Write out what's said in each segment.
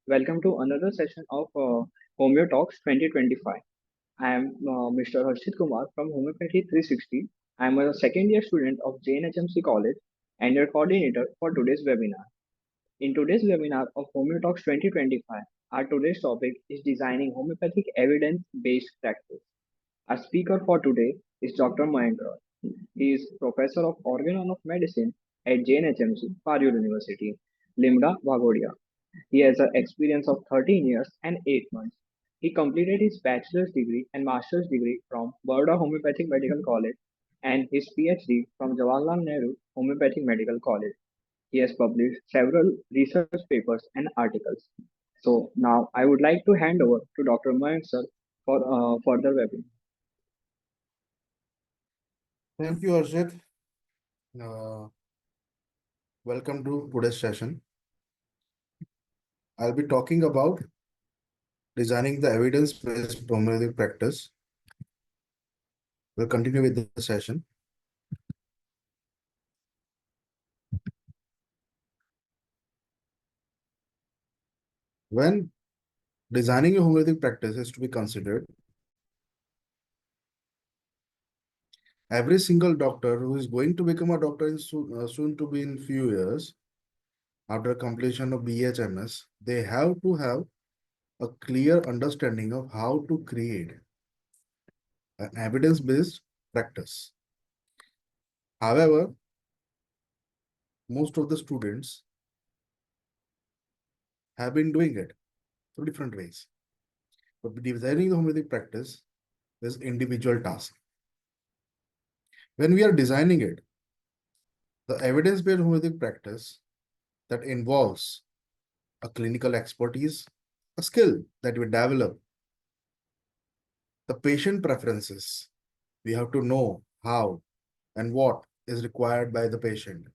Welcome to another session of Homeo Talks 2025. I am Mr. Harshit Kumar from Homeopathy 360. I am a second year student of JNHMC College and your coordinator for today's webinar. In today's webinar of Homeo Talks 2025, our today's topic is designing homeopathic evidence-based practice. Our speaker for today is Dr. Mayank. He is Professor of Organon of Medicine at JNHMC, Parur University, Limra, Vagodia. He has an experience of 13 years and 8 months. He completed his bachelor's degree and master's degree from Baroda Homeopathic Medical College and his PhD from Jawaharlal Nehru Homeopathic Medical College. He has published several research papers and articles. So now I would like to hand over to Dr. Mayank sir for further webinar. Thank you, Arshit. Uh, Welcome to today's session. I'll be talking about designing the evidence-based homeopathic practice. We'll continue with the session. When designing a homeopathic practice is to be considered, every single doctor who is going to become a doctor in soon to be in few years after completion of BHMS, they have to have a clear understanding of how to create an evidence-based practice. However, most of the students have been doing it through different ways. But designing the homeopathic practice is individual task. When we are designing it, the evidence-based homeopathic practice that involves a clinical expertise, a skill that we develop, the patient preferences. We have to know how and what is required by the patient.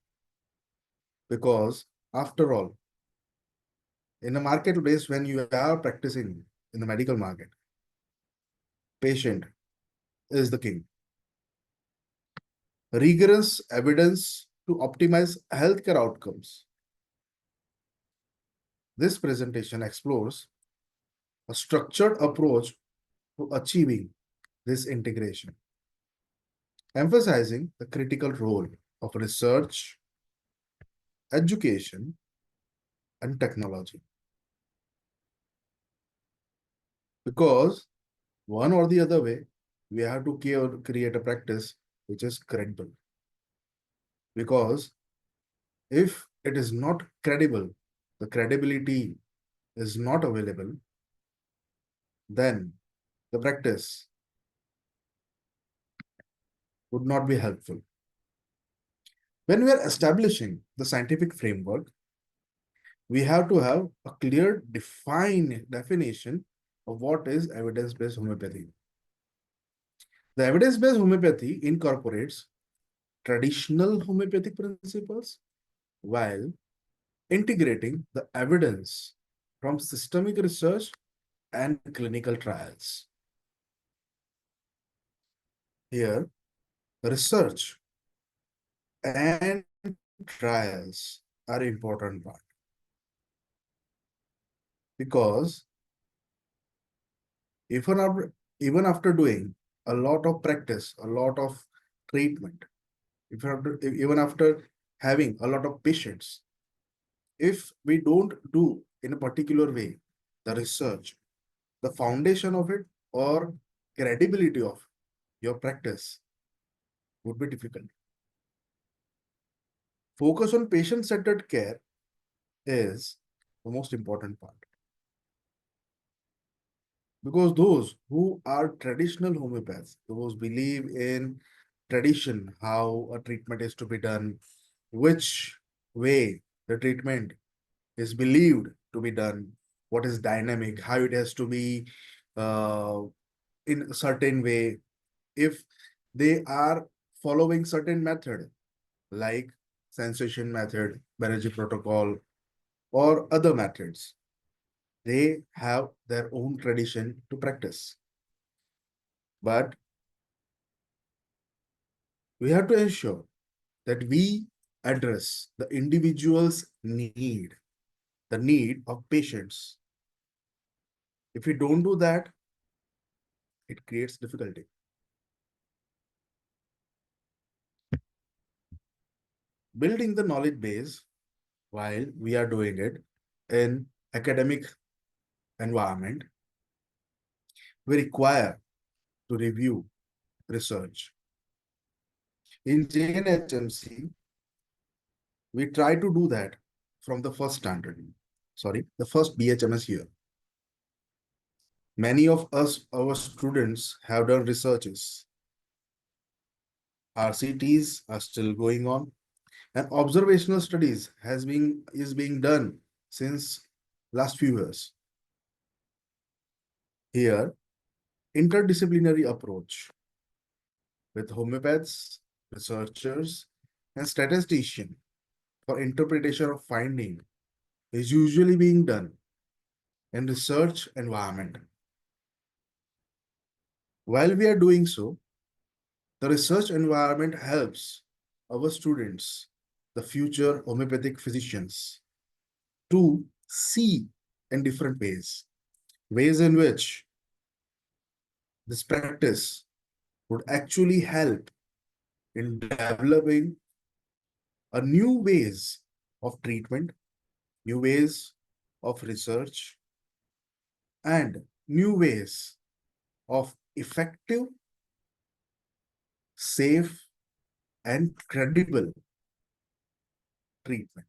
Because after all, in the marketplace, when you are practicing in the medical market, patient is the king. Rigorous evidence to optimize healthcare outcomes. This presentation explores a structured approach to achieving this integration, emphasizing the critical role of research, education, and technology. Because one or the other way, we have to create a practice which is credible. Because if it is not credible, the credibility is not available, then the practice would not be helpful. When we are establishing the scientific framework, we have to have a clear, defined definition of what is evidence-based homeopathy. The evidence-based homeopathy incorporates traditional homeopathic principles while integrating the evidence from systemic research and clinical trials. Here, research and trials are important part because even after doing a lot of practice, a lot of treatment, even after having a lot of patients, if we don't do in a particular way the research, the foundation of it or credibility of your practice would be difficult. Focus on patient-centered care is the most important part. Because those who are traditional homeopaths, those believe in tradition, how a treatment is to be done, which way the treatment is believed to be done, what is dynamic, how it has to be in a certain way. If they are following certain method, like sensation method, Banerjee protocol, or other methods, they have their own tradition to practice. But we have to ensure that we address the individual's need, the need of patients If we don't do that, it creates difficulty. Building the knowledge base while we are doing it in academic environment, we require to review research. In JNHMC, we try to do that from the first standard. Sorry, the first BHMS year. Many of us, our students, have done researches. RCTs are still going on, and observational studies is being done since last few years. Here, interdisciplinary approach with homeopaths, researchers, and statistician for interpretation of finding is usually being done in research environment. While we are doing so, the research environment helps our students, the future homeopathic physicians, to see in different ways in which this practice would actually help in developing a new ways of treatment, new ways of research, and new ways of effective, safe, and credible treatment.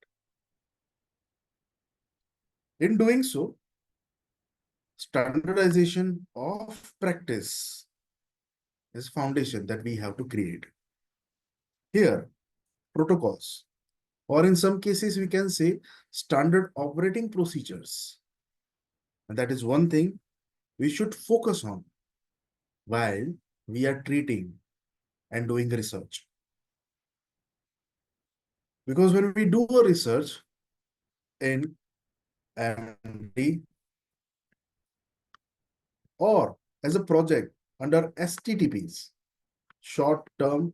In doing so, standardization of practice is foundation that we have to create. Here, protocols, or in some cases, we can say standard operating procedures. And that is one thing we should focus on while we are treating and doing research. Because when we do a research in MD or as a project under STTPs, short-term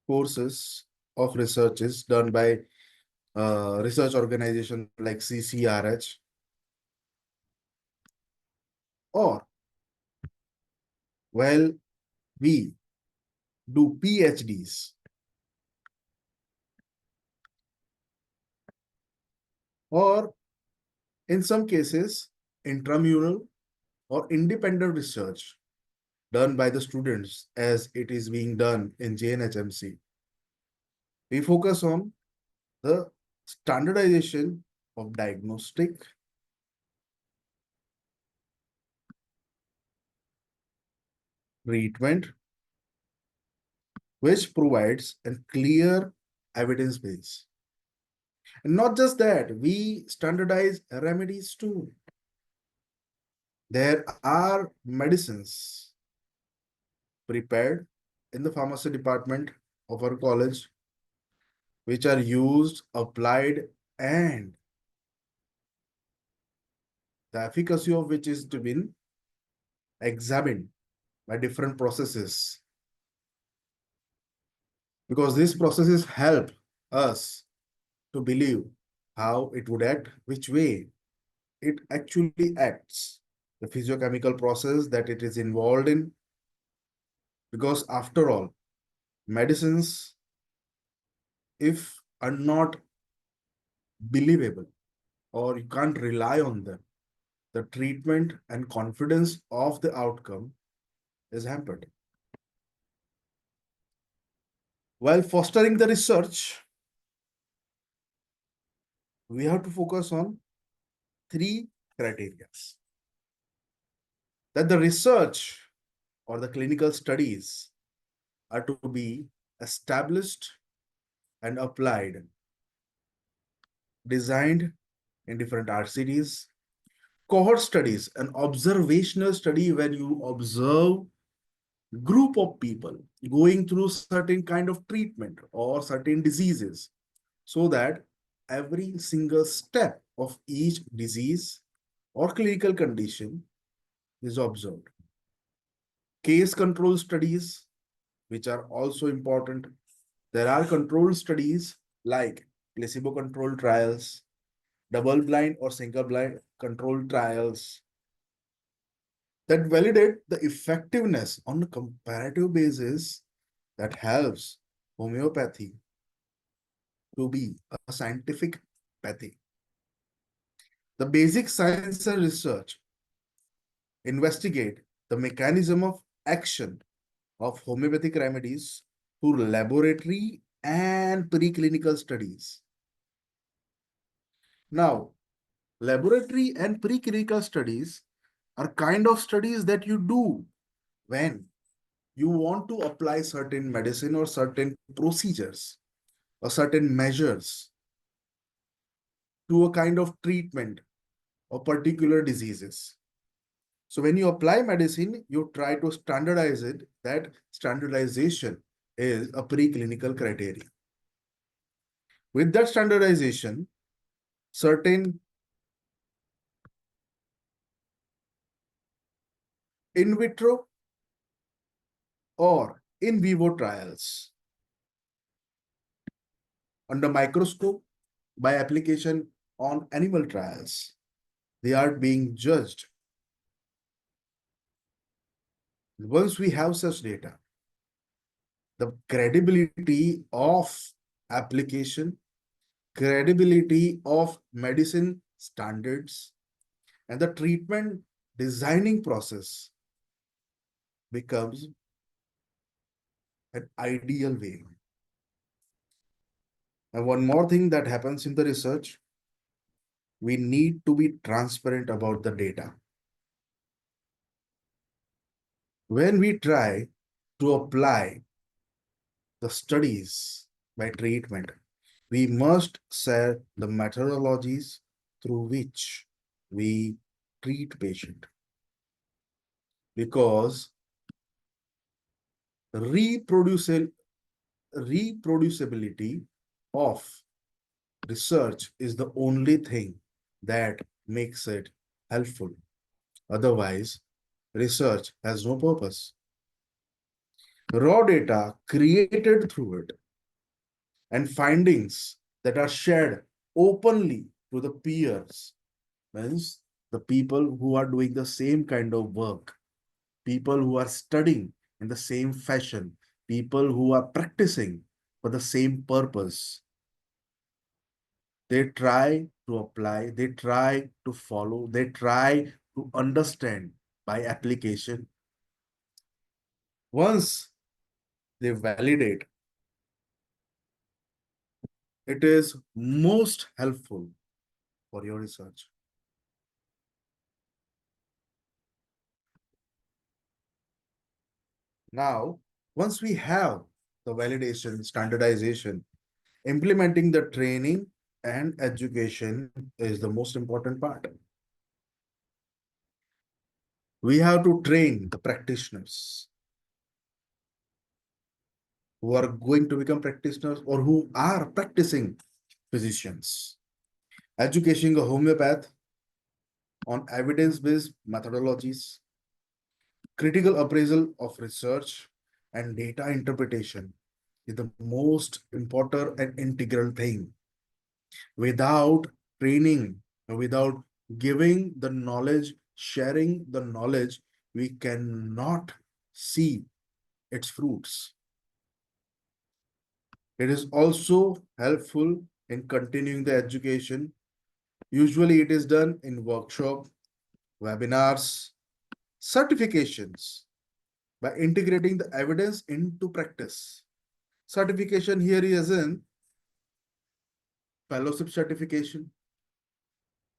courses of researches done by research organizations like CCRH, or while we do PhDs, or in some cases, intramural or independent research done by the students as it is being done in JNHMC. We focus on the standardization of diagnostic, treatment, which provides a clear evidence base. And not just that, we standardize remedies too. There are medicines prepared in the pharmacy department of our college, which are used, applied, and the efficacy of which is to be examined by different processes. Because these processes help us to believe how it would act, which way it actually acts, the physiochemical process that it is involved in. Because after all, medicines, if are not believable or you can't rely on them, the treatment and confidence of the outcome is hampered. While fostering the research, we have to focus on three criteria. That the research or the clinical studies are to be established and applied, designed in different RCTs, cohort studies, an observational study when you observe group of people going through certain kind of treatment or certain diseases, so that every single step of each disease or clinical condition is observed. Case control studies, which are also important. There are control studies like placebo controlled trials, double-blind or single-blind controlled trials that validate the effectiveness on a comparative basis that helps homeopathy to be a scientific pathy. The basic science and research investigate the mechanism of action of homeopathic remedies through laboratory and preclinical studies. Now, laboratory and preclinical studies are kind of studies that you do when you want to apply certain medicine or certain procedures or certain measures to a kind of treatment of particular diseases. So when you apply medicine, you try to standardize it. That standardization is a preclinical criteria. With that standardization, certain in vitro or in vivo trials under microscope by application on animal trials, they are being judged. Once we have such data, the credibility of application, credibility of medicine standards, and the treatment designing process becomes an ideal way. And one more thing that happens in the research, we need to be transparent about the data. When we try to apply the studies by treatment, we must share the methodologies through which we treat patient, because reproducibility of research is the only thing that makes it helpful. Otherwise, research has no purpose. Raw data created through it and findings that are shared openly to the peers, means the people who are doing the same kind of work, people who are studying in the same fashion, people who are practicing for the same purpose. They try to apply, they try to follow, they try to understand by application. Once they validate, it is most helpful for your research. Now, once we have the validation, standardization, implementing the training and education is the most important part. We have to train the practitioners who are going to become practitioners or who are practicing physicians. Educating a homeopath on evidence-based methodologies, critical appraisal of research, and data interpretation is the most important and integral thing. Without training, without giving the knowledge, sharing the knowledge, we cannot see its fruits. It is also helpful in continuing the education. Usually it is done in workshop, webinars, certifications by integrating the evidence into practice. Certification here is in fellowship certification,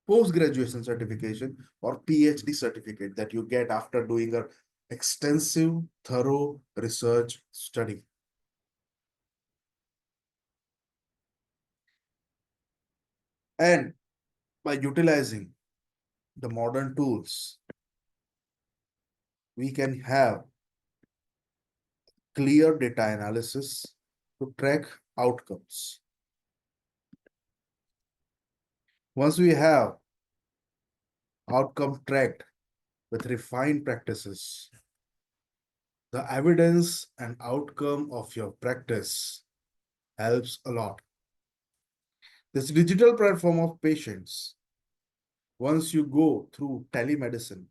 post-graduation certification, or PhD certificate that you get after doing an extensive, thorough research study. And by utilizing the modern tools, we can have clear data analysis to track outcomes. Once we have outcome tracked with refined practices, the evidence and outcome of your practice helps a lot. This digital platform of patients, once you go through telemedicine,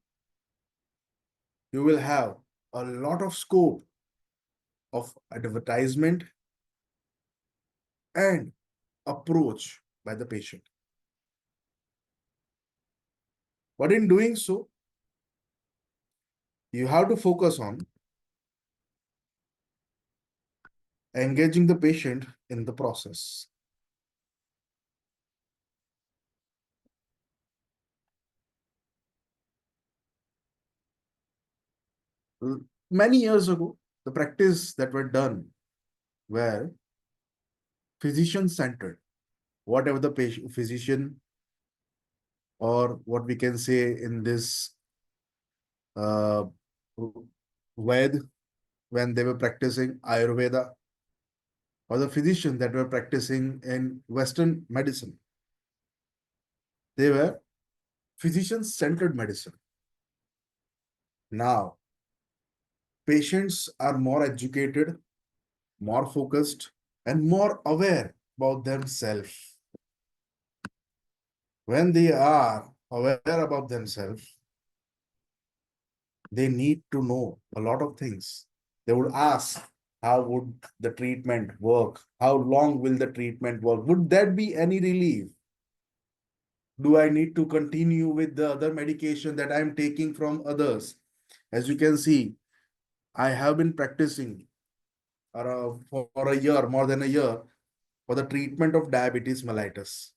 you will have a lot of scope of advertisement and approach by the patient. But in doing so, you have to focus on engaging the patient in the process. Many years ago, the practice that were done were physician-centered. Whatever the patient, physician, or what we can say in this uh, Ved, when they were practicing Ayurveda, or the physicians that were practicing in Western medicine, they were physician-centered medicine. Now, patients are more educated, more focused, and more aware about themselves. When they are aware about themselves, they need to know a lot of things. They would ask, how would the treatment work? How long will the treatment work? Would there be any relief? Do I need to continue with the other medication that I'm taking from others? As you can see, I have been practicing for a year, more than a year, for the treatment of diabetes mellitus.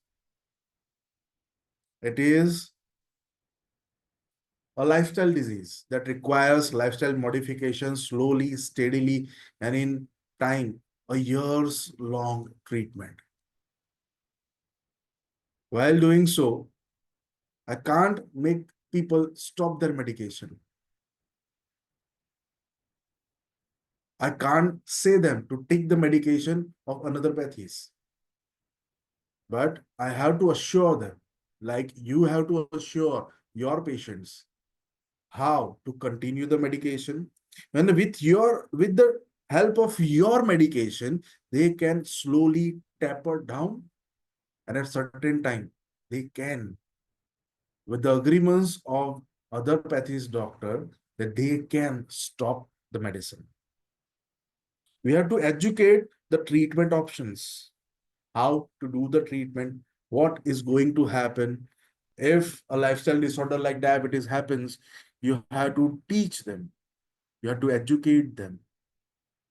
It is a lifestyle disease that requires lifestyle modification slowly, steadily, and in time, a years long treatment. While doing so, I can't make people stop their medication. I can't say them to take the medication of another pathies. But I have to assure them, like you have to assure your patients how to continue the medication. And with the help of your medication, they can slowly taper down, and at certain time they can, with the agreements of other pathies doctor, that they can stop the medicine. We have to educate the treatment options, how to do the treatment, what is going to happen. If a lifestyle disorder like diabetes happens, you have to teach them, you have to educate them,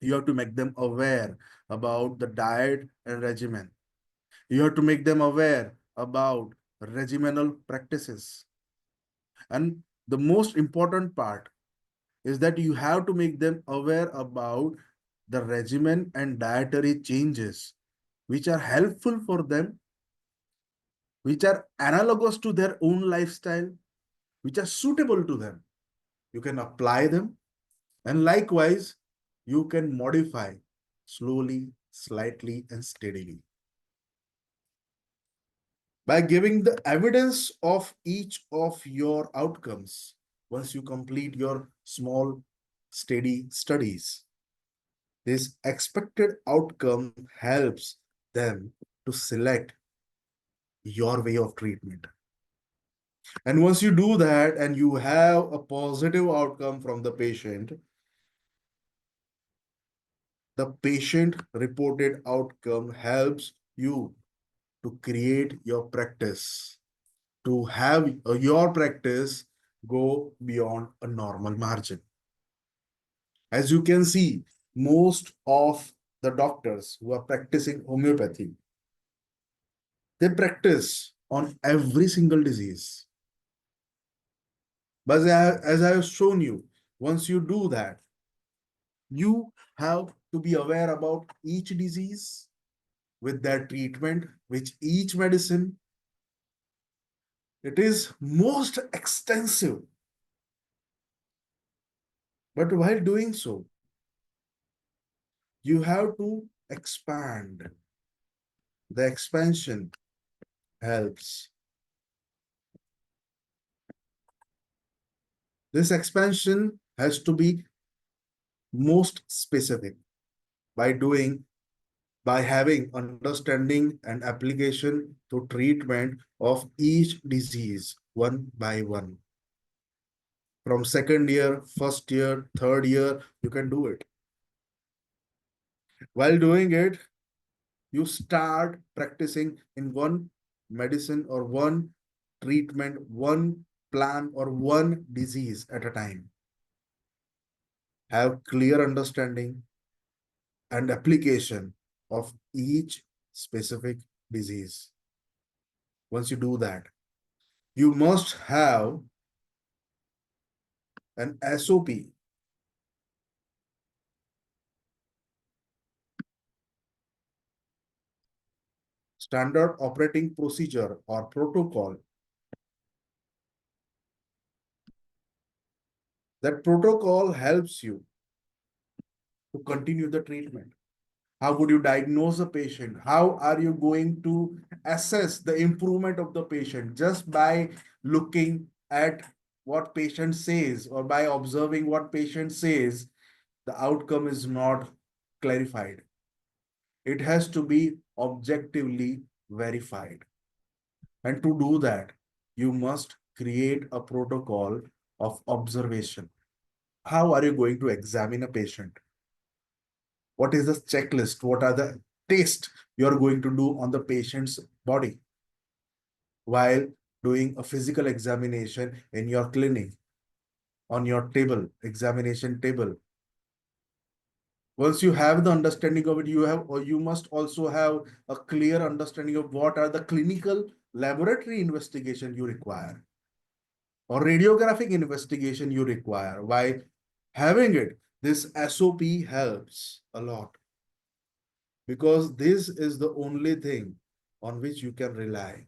you have to make them aware about the diet and regimen. You have to make them aware about regimenal practices. And the most important part is that you have to make them aware about the regimen and dietary changes which are helpful for them, which are analogous to their own lifestyle, which are suitable to them. You can apply them, and likewise, you can modify slowly, slightly, and steadily. By giving the evidence of each of your outcomes, once you complete your small, steady studies, this expected outcome helps them to select your way of treatment. And once you do that and you have a positive outcome from the patient reported outcome helps you to create your practice, to have your practice go beyond a normal margin. As you can see, most of the doctors who are practicing homeopathy, they practice on every single disease. But as I have shown you, once you do that, you have to be aware about each disease with their treatment, which each medicine. It is most extensive. But while doing so, you have to expand. The expansion helps. This expansion has to be most specific by by having understanding and application to treatment of each disease one by one. From second year, first year, third year, you can do it. While doing it, you start practicing in one medicine or one treatment, one plan or one disease at a time. Have clear understanding and application of each specific disease. Once you do that, you must have an SOP, standard operating procedure or protocol. That protocol helps you to continue the treatment. How would you diagnose a patient? How are you going to assess the improvement of the patient? Just by looking at what patient says or by observing what patient says, the outcome is not clarified. It has to be objectively verified. And to do that, you must create a protocol of observation. How are you going to examine a patient? What is the checklist? What are the tests you're going to do on the patient's body while doing a physical examination in your clinic, on your table, examination table? Once you have the understanding of it, you have, or you must also have a clear understanding of what are the clinical laboratory investigation you require or radiographic investigation you require. By having it, this SOP helps a lot, because this is the only thing on which you can rely.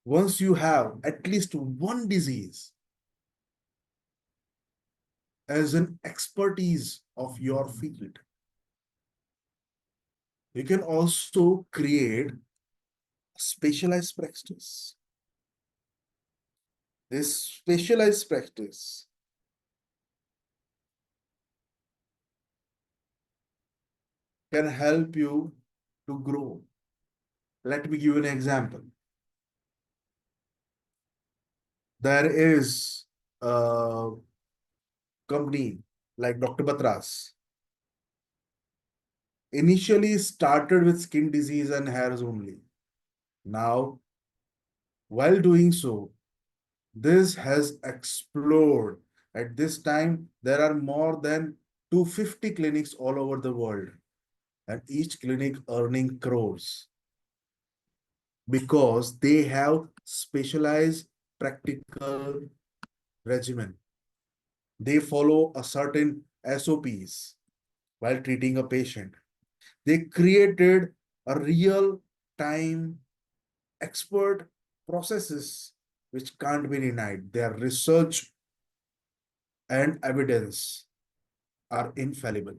Once you have at least one disease as an expertise of your field, you can also create a specialized practice. This specialized practice can help you to grow. Let me give you an example. There is a company like Dr. Batras. Initially started with skin disease and hairs only. Now, while doing so, this has explored. At this time, there are more than 250 clinics all over the world, and each clinic earning crores because they have specialized practical regimen. They follow a certain SOPs while treating a patient. They created a real time expert processes which can't be denied. Their research and evidence are infallible.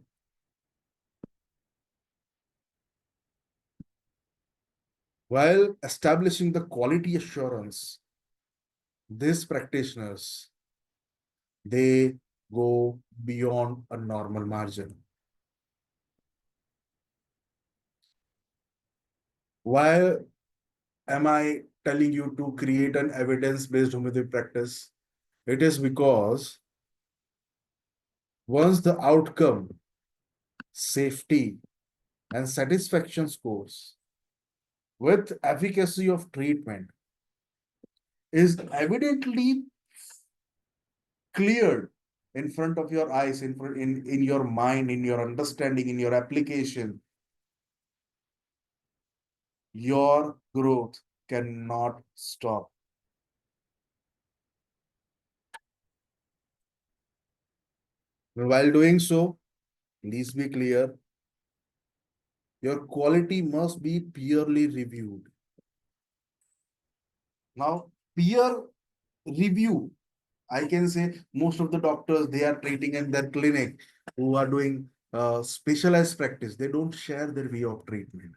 While establishing the quality assurance, these practitioners, they go beyond a normal margin. Why am I telling you to create an evidence-based homeopathy practice? It is because once the outcome, safety, and satisfaction scores with efficacy of treatment is evidently cleared in front of your eyes, in your mind, in your understanding, in your application, your growth cannot stop. While doing so, please be clear, your quality must be peerly reviewed. Now, peer review, I can say most of the doctors, they are treating in their clinic who are doing specialized practice. They don't share their way of treatment.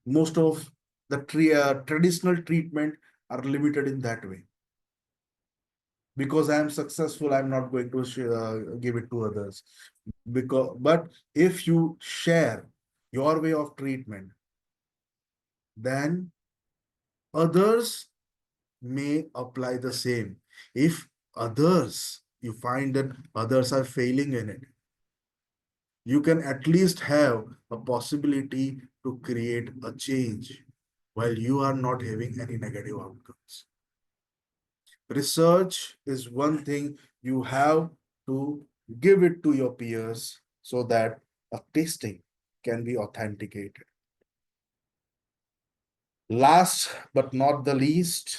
Most of the traditional treatment are limited in that way. because I am successful, I'm not going to give it to others. But if you share your way of treatment, then others may apply the same. If others, you find that others are failing in it, you can at least have a possibility to create a change while you are not having any negative outcomes. Research is one thing you have to give it to your peers so that a testing can be authenticated. Last but not the least,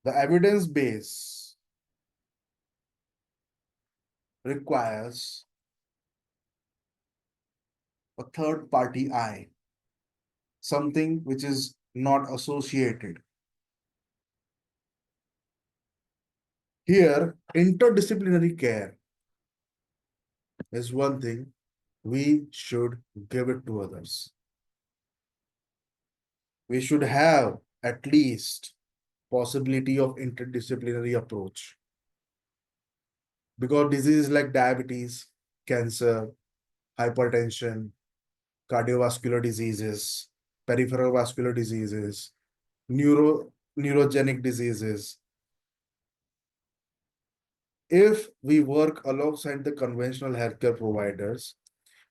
the evidence base requires a third party eye, something which is not associated. Here, interdisciplinary care is one thing we should give it to others. We should have at least possibility of interdisciplinary approach, because diseases like diabetes, cancer, hypertension, cardiovascular diseases, peripheral vascular diseases, neurogenic diseases, if we work alongside the conventional healthcare providers,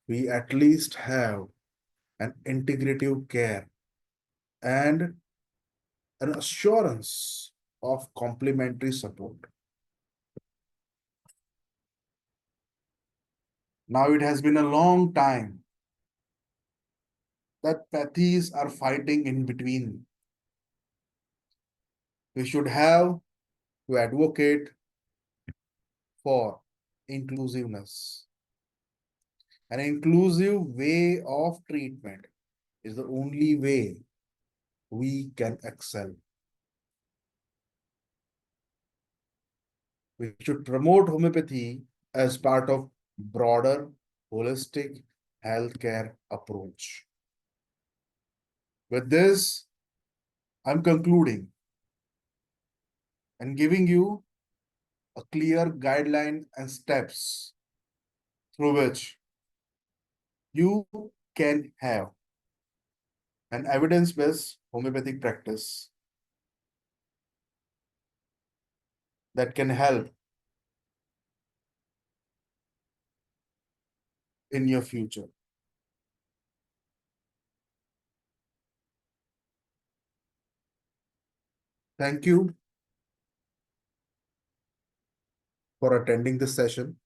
we at least have an integrative care and an assurance of complementary support. Now, it has been a long time that pathies are fighting in between. We should have to advocate for inclusiveness. An inclusive way of treatment is the only way we can excel. We should promote homeopathy as part of broader holistic healthcare approach. With this, I'm concluding and giving you a clear guideline and steps through which you can have an evidence-based homeopathic practice that can help in your future. Thank you for attending this session.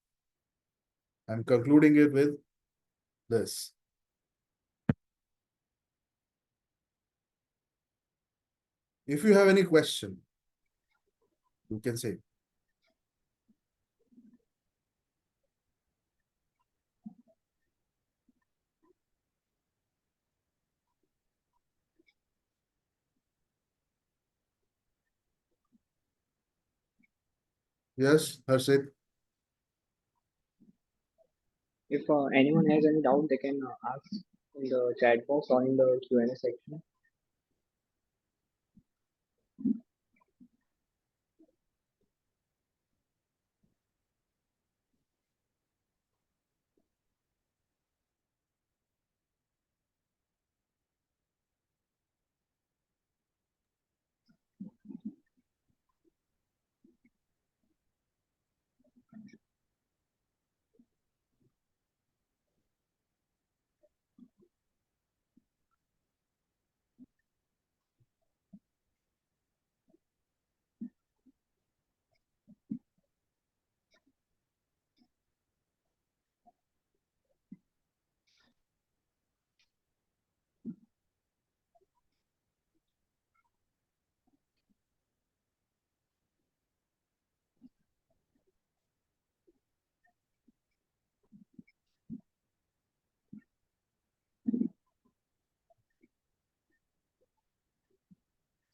I'm concluding it with this. If you have any question, you can say. Yes, Harshit. If anyone has any doubt, they can ask in the chat box or in the Q&A section.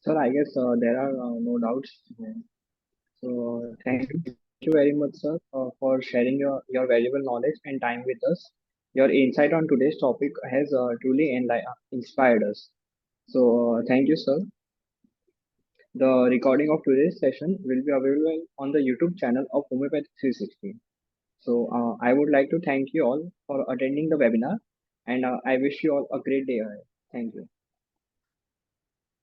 Sir, I guess there are no doubts. So thank you very much, sir, for sharing your valuable knowledge and time with us. Your insight on today's topic has truly inspired us. So thank you, sir. The recording of today's session will be available on the YouTube channel of Homeopathy 360. So I would like to thank you all for attending the webinar, and I wish you all a great day ahead. Thank you.